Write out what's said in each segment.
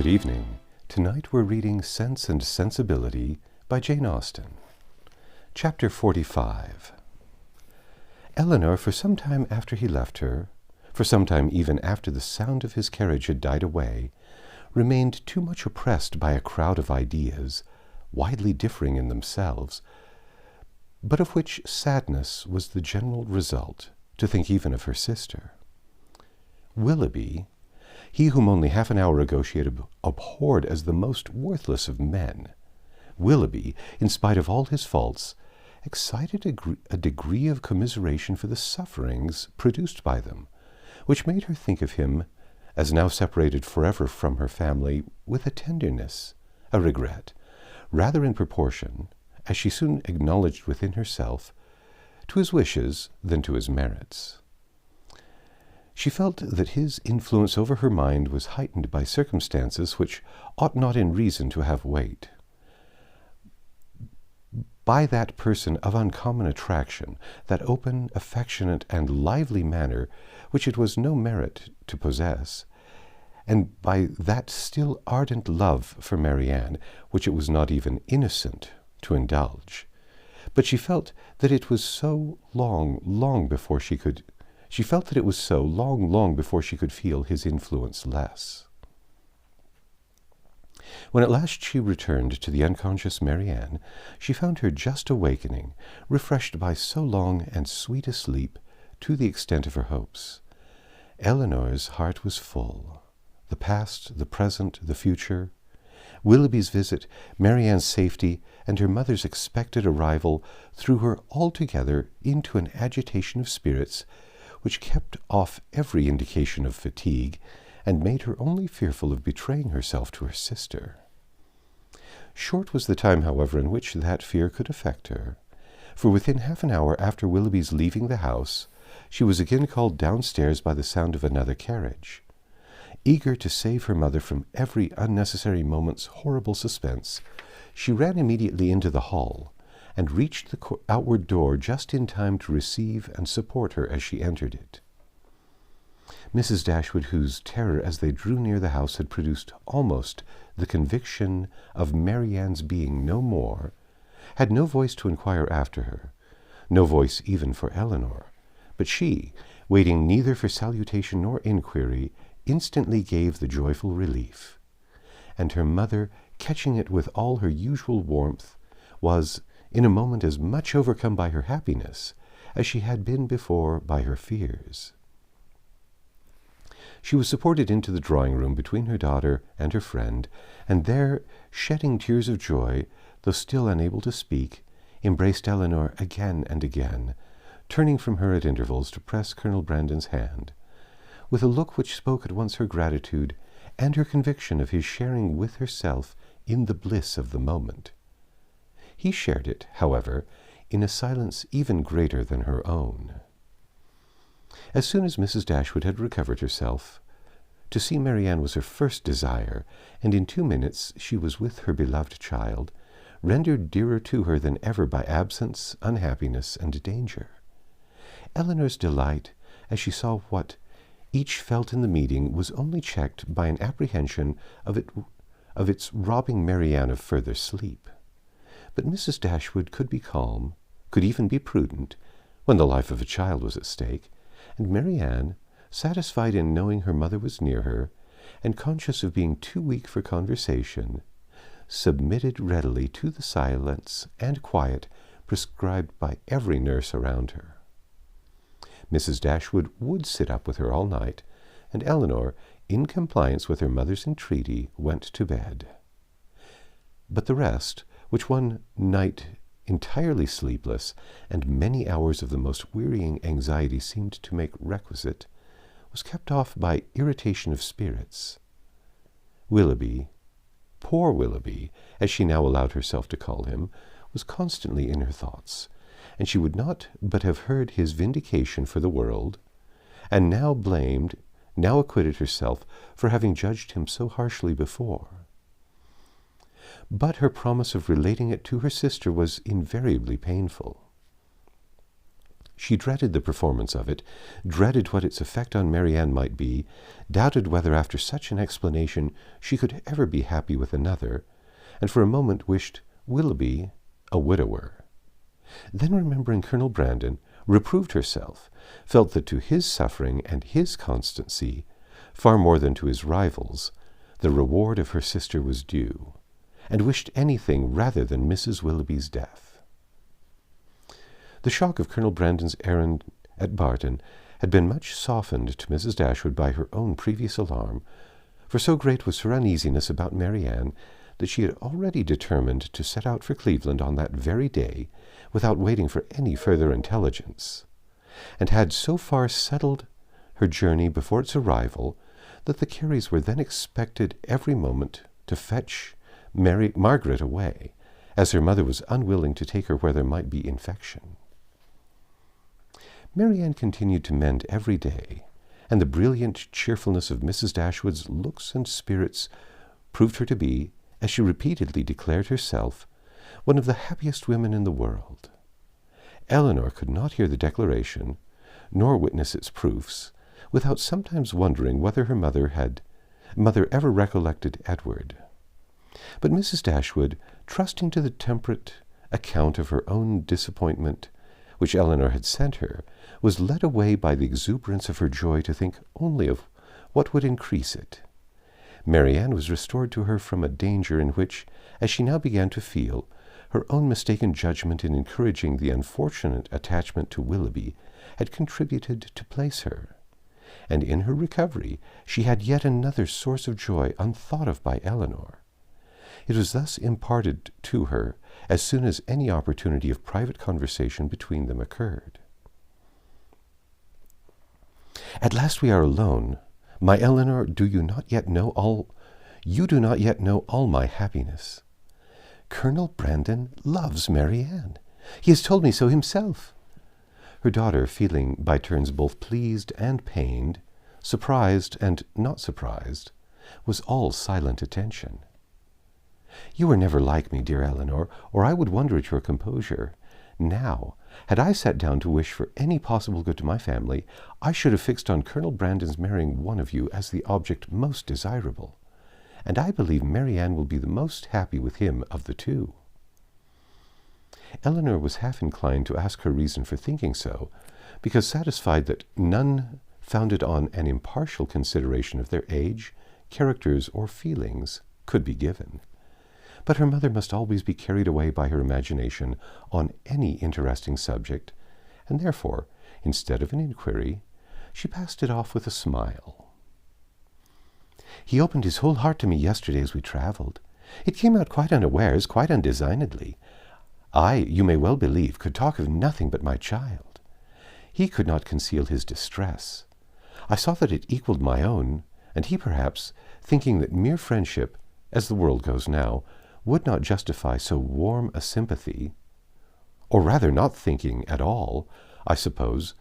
Good evening. Tonight we're reading Sense and Sensibility by Jane Austen. Chapter 45. Elinor, for some time after he left her, for some time even after the sound of his carriage had died away, remained too much oppressed by a crowd of ideas, widely differing in themselves, but of which sadness was the general result, to think even of her sister. Willoughby, he whom only half an hour ago she had abhorred as the most worthless of men, Willoughby, in spite of all his faults, excited a degree of commiseration for the sufferings produced by them, which made her think of him, as now separated forever from her family, with a tenderness, a regret, rather in proportion, as she soon acknowledged within herself, to his wishes than to his merits. She felt that his influence over her mind was heightened by circumstances which ought not in reason to have weight. By that person of uncommon attraction, that open, affectionate, and lively manner which it was no merit to possess, and by that still ardent love for Marianne which it was not even innocent to indulge. But she felt that it was so long before she could feel his influence less. When at last she returned to the unconscious Marianne, she found her just awakening, refreshed by so long and sweet a sleep to the extent of her hopes. Elinor's heart was full. The past, the present, the future, Willoughby's visit, Marianne's safety, and her mother's expected arrival threw her altogether into an agitation of spirits which kept off every indication of fatigue, and made her only fearful of betraying herself to her sister. Short was the time, however, in which that fear could affect her, for within half an hour after Willoughby's leaving the house, she was again called downstairs by the sound of another carriage. Eager to save her mother from every unnecessary moment's horrible suspense, she ran immediately into the hall, and reached the outward door just in time to receive and support her as she entered it. Mrs. Dashwood, whose terror as they drew near the house had produced almost the conviction of Marianne's being no more, had no voice to inquire after her, no voice even for Elinor, but she, waiting neither for salutation nor inquiry, instantly gave the joyful relief, and her mother, catching it with all her usual warmth, was in a moment as much overcome by her happiness as she had been before by her fears. She was supported into the drawing-room between her daughter and her friend, and there, shedding tears of joy, though still unable to speak, embraced Elinor again and again, turning from her at intervals to press Colonel Brandon's hand, with a look which spoke at once her gratitude and her conviction of his sharing with herself in the bliss of the moment. He shared it, however, in a silence even greater than her own. As soon as Mrs. Dashwood had recovered herself, to see Marianne was her first desire, and in 2 minutes she was with her beloved child, rendered dearer to her than ever by absence, unhappiness, and danger. Elinor's delight, as she saw what each felt in the meeting, was only checked by an apprehension of its robbing Marianne of further sleep. But Mrs. Dashwood could be calm, could even be prudent, when the life of a child was at stake, and Marianne, satisfied in knowing her mother was near her, and conscious of being too weak for conversation, submitted readily to the silence and quiet prescribed by every nurse around her. Mrs. Dashwood would sit up with her all night, and Elinor, in compliance with her mother's entreaty, went to bed. But the rest, which one night entirely sleepless, and many hours of the most wearying anxiety seemed to make requisite, was kept off by irritation of spirits. Willoughby, poor Willoughby, as she now allowed herself to call him, was constantly in her thoughts, and she would not but have heard his vindication for the world, and now blamed, now acquitted herself for having judged him so harshly before. But her promise of relating it to her sister was invariably painful. She dreaded the performance of it, dreaded what its effect on Marianne might be, doubted whether after such an explanation she could ever be happy with another, and for a moment wished Willoughby a widower. Then, remembering Colonel Brandon, reproved herself, felt that to his suffering and his constancy, far more than to his rivals, the reward of her sister was due, and wished anything rather than Mrs. Willoughby's death. The shock of Colonel Brandon's errand at Barton had been much softened to Mrs. Dashwood by her own previous alarm, for so great was her uneasiness about Marianne that she had already determined to set out for Cleveland on that very day without waiting for any further intelligence, and had so far settled her journey before its arrival that the Careys were then expected every moment to fetch Margaret away, as her mother was unwilling to take her where there might be infection. Marianne continued to mend every day, and the brilliant cheerfulness of Mrs. Dashwood's looks and spirits proved her to be, as she repeatedly declared herself, one of the happiest women in the world. Elinor could not hear the declaration, nor witness its proofs, without sometimes wondering whether her mother ever recollected Edward. But Mrs. Dashwood, trusting to the temperate account of her own disappointment which Elinor had sent her, was led away by the exuberance of her joy to think only of what would increase it. Marianne was restored to her from a danger in which, as she now began to feel, her own mistaken judgment in encouraging the unfortunate attachment to Willoughby had contributed to place her. And in her recovery she had yet another source of joy unthought of by Elinor. It was thus imparted to her as soon as any opportunity of private conversation between them occurred. "At last we are alone. My Elinor, you do not yet know all my happiness. Colonel Brandon loves Marianne. He has told me so himself." Her daughter, feeling by turns both pleased and pained, surprised and not surprised, was all silent attention. "You are never like me, dear Elinor, or I would wonder at your composure. Now, had I sat down to wish for any possible good to my family, I should have fixed on Colonel Brandon's marrying one of you as the object most desirable, and I believe Marianne will be the most happy with him of the two." Elinor was half inclined to ask her reason for thinking so, because satisfied that none founded on an impartial consideration of their age, characters, or feelings could be given. But her mother must always be carried away by her imagination on any interesting subject, and therefore, instead of an inquiry, she passed it off with a smile. "He opened his whole heart to me yesterday as we travelled. It came out quite unawares, quite undesignedly. I, you may well believe, could talk of nothing but my child. He could not conceal his distress. I saw that it equalled my own, and he, perhaps, thinking that mere friendship, as the world goes now, would not justify so warm a sympathy, or rather not thinking at all, I suppose,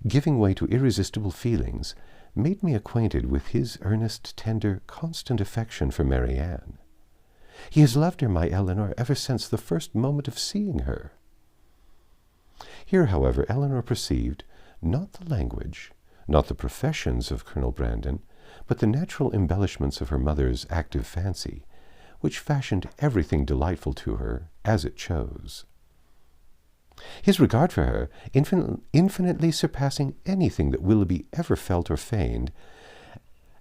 giving way to irresistible feelings, made me acquainted with his earnest, tender, constant affection for Marianne. He has loved her, my Elinor, ever since the first moment of seeing her." Here, however, Elinor perceived, not the language, not the professions of Colonel Brandon, but the natural embellishments of her mother's active fancy, which fashioned everything delightful to her as it chose. His regard for her, infinitely surpassing anything that Willoughby ever felt or feigned,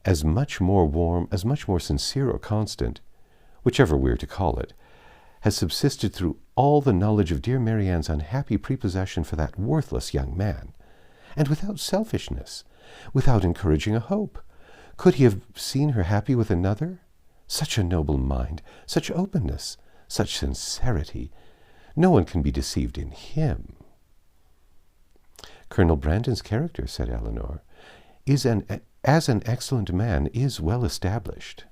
as much more warm, as much more sincere or constant, whichever we are to call it, has subsisted through all the knowledge of dear Marianne's unhappy prepossession for that worthless young man, and without selfishness, without encouraging a hope. Could he have seen her happy with another? Such a noble mind, such openness, such sincerity. No one can be deceived in him. "Colonel Brandon's character," said Elinor, as an excellent man, is well established."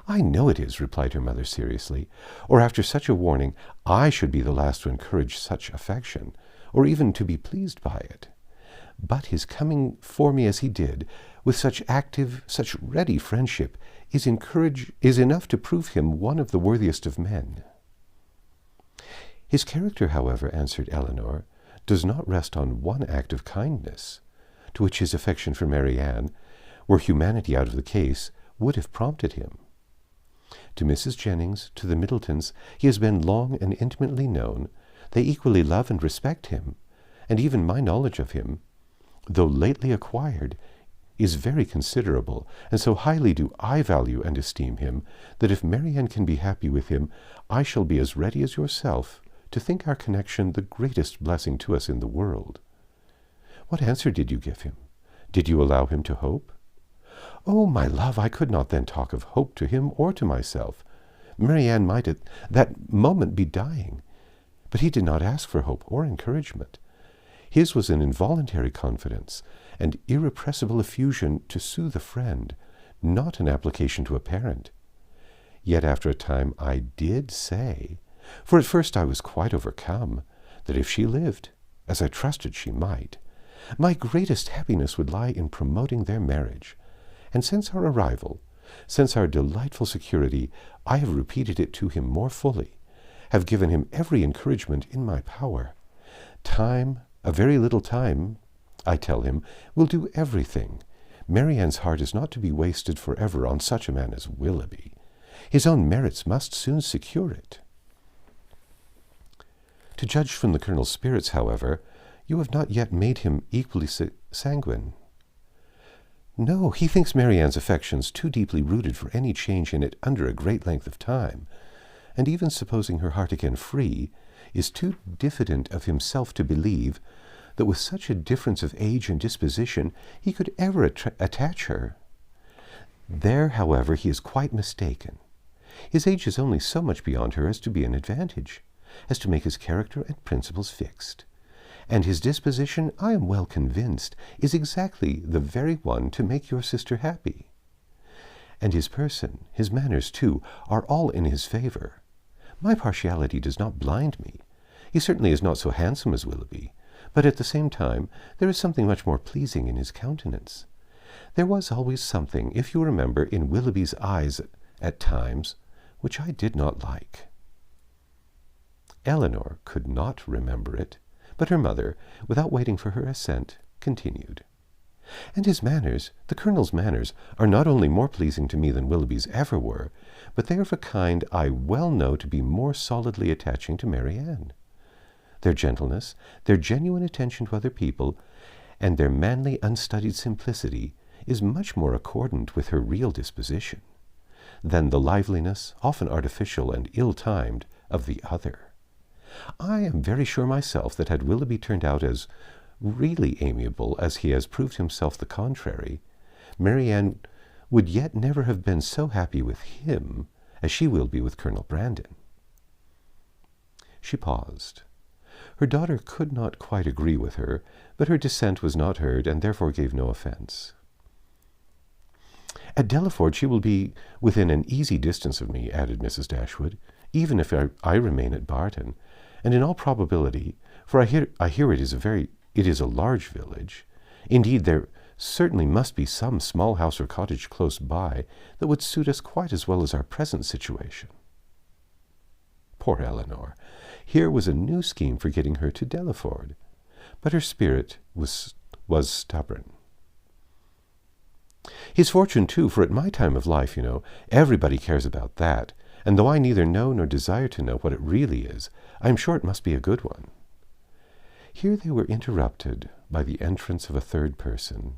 "I know it is," replied her mother seriously, "or after such a warning I should be the last to encourage such affection, or even to be pleased by it. But his coming for me as he did, with such active, such ready friendship, is enough to prove him one of the worthiest of men." "His character, however," answered Elinor, does not rest on one act of kindness, to which his affection for Marianne, were humanity out of the case, would have prompted him. To Mrs. Jennings, to the Middletons, he has been long and intimately known. They equally love and respect him, and even my knowledge of him, though lately acquired, is very considerable, and so highly do I value and esteem him, that if Marianne can be happy with him, I shall be as ready as yourself to think our connection the greatest blessing to us in the world. What answer did you give him? Did you allow him to hope? Oh, my love, I could not then talk of hope to him or to myself. Marianne might at that moment be dying, but he did not ask for hope or encouragement. His was an involuntary confidence, and irrepressible effusion to soothe a friend, not an application to a parent. Yet after a time I did say, for at first I was quite overcome, that if she lived, as I trusted she might, my greatest happiness would lie in promoting their marriage. And since our arrival, since our delightful security, I have repeated it to him more fully, have given him every encouragement in my power. Time, a very little time, I tell him, will do everything. Marianne's heart is not to be wasted forever on such a man as Willoughby. His own merits must soon secure it. To judge from the Colonel's spirits, however, you have not yet made him equally sanguine. No, he thinks Marianne's affections too deeply rooted for any change in it under a great length of time, and even supposing her heart again free, is too diffident of himself to believe that with such a difference of age and disposition he could ever attach her. There, however, he is quite mistaken. His age is only so much beyond her as to be an advantage, as to make his character and principles fixed. And his disposition, I am well convinced, is exactly the very one to make your sister happy. And his person, his manners too, are all in his favor. My partiality does not blind me. He certainly is not so handsome as Willoughby, but at the same time there is something much more pleasing in his countenance. There was always something, if you remember, in Willoughby's eyes at times, which I did not like. Eleanor could not remember it, but her mother, without waiting for her assent, continued. And his manners, the Colonel's manners, are not only more pleasing to me than Willoughby's ever were, but they are of a kind I well know to be more solidly attaching to Marianne. Their gentleness, their genuine attention to other people, and their manly, unstudied simplicity is much more accordant with her real disposition than the liveliness, often artificial and ill-timed, of the other. I am very sure myself that had Willoughby turned out as really amiable as he has proved himself the contrary, Marianne would yet never have been so happy with him as she will be with Colonel Brandon. She paused. Her daughter could not quite agree with her, but her dissent was not heard, and therefore gave no offense. At Delaford she will be within an easy distance of me, added Mrs. Dashwood, even if I remain at Barton, and in all probability, for I hear it is a large village. Indeed, there certainly must be some small house or cottage close by that would suit us quite as well as our present situation. Poor Eleanor! Here was a new scheme for getting her to Delaford, but her spirit was stubborn. His fortune, too, for at my time of life, you know, everybody cares about that, and though I neither know nor desire to know what it really is, I am sure it must be a good one. Here they were interrupted by the entrance of a third person,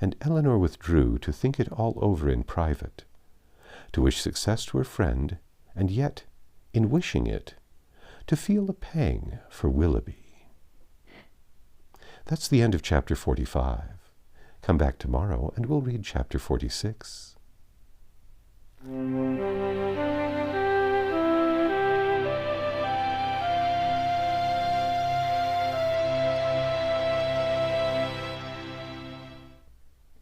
and Eleanor withdrew to think it all over in private, to wish success to her friend, and yet, in wishing it, to feel a pang for Willoughby. That's the end of chapter 45. Come back tomorrow and we'll read chapter 46.